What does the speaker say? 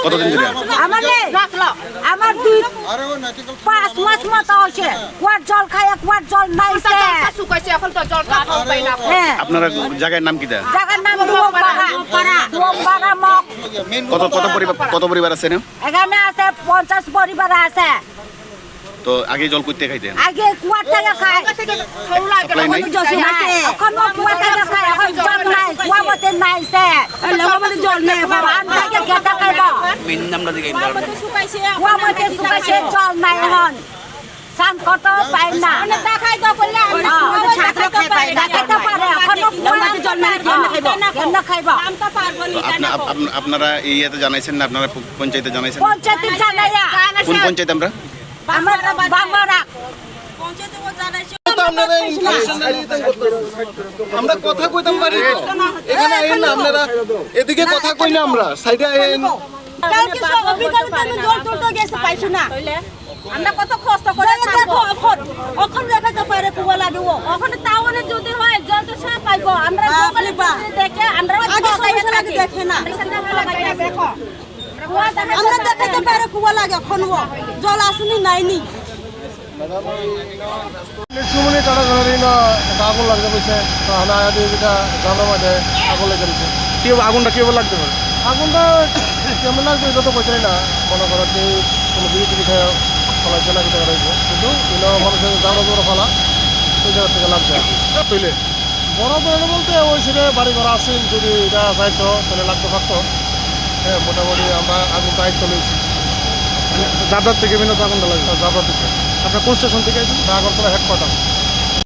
কতদিন ধরে? আমার 5 মাস মতো হয়েছে। কুয়ার জল খায়, কুয়ার জল নাইছে। আপনারা জায়গার নাম কি? জায়গার নাম ডুমপাড়া মগ। কত পরিবার আছে? এখানে আছে 50 পরিবার আছে। তো আগে জল করতে খাইতেন? আগে কুয়ার থেকে খায়। সাপ্লাই নাই? এখন কুয়ার থেকে খায়, এখন জল নাই, কুয়া মতে নাইছে। জল নেই, বান থেকে খেতে খাইব। কুয়া মতে শুকাইছে, জল নাই এখন। চান কত পাই না। দেখাইতে পারে, এখনো কুয়া মতে জল নাই, কেন খাইব? আপনারা এই ইয়েতে জানাইছেন না? আপনারা পঞ্চায়েতে জানাইছেন? পঞ্চায়েতে জানাইয়া। কোন পঞ্চায়েত? আমরা কথা কইতাম পারি তো? এখানে আইন না আপনারা, এদিকে কথা কই না, আমরা সাইডে আইন। আমরা কত কষ্ট করে এখন দেখাতে পারে কুয়া লাগব। ওখানে টাউনে যদি হয় জল তো সব পাইব। আমরা দেখে আমরা দেখে না। দেখো আমরা দেখাতে পারে কুয়া লাগে এখন জল আসুনি নাইনি। সুমনি তারা ধরে না আগুন লাগতে বলছে, তাহলে আগে যেটা জানা মাঝে আগুন লেগে দিচ্ছে। কি আগুনটা কিভাবে লাগতে পারে? আগুনটা কেমন লাগবে এটা তো বোঝাই না, মনে করো যে কোনো বিড়ি টিড়ি খেয়ে ফলাইছে না, কিছু রয়েছে, কিন্তু মানুষের জানা জোর ফলা ওই জায়গা থেকে লাগছে। তৈলে বড় ধরনের বলতে ওই সেটা বাড়ি ঘর আসেন, যদি এটা যাইতো তাহলে লাগতে পারতো। হ্যাঁ, মোটামুটি আমরা আগুন দায়িত্ব নিয়েছি। জাবদার থেকে বিভিন্ন আগুনটা লাগবে। জাবরা থেকে আপনার কোন স্টেশন থেকে? আগরতলা হেডকোয়ার্টার।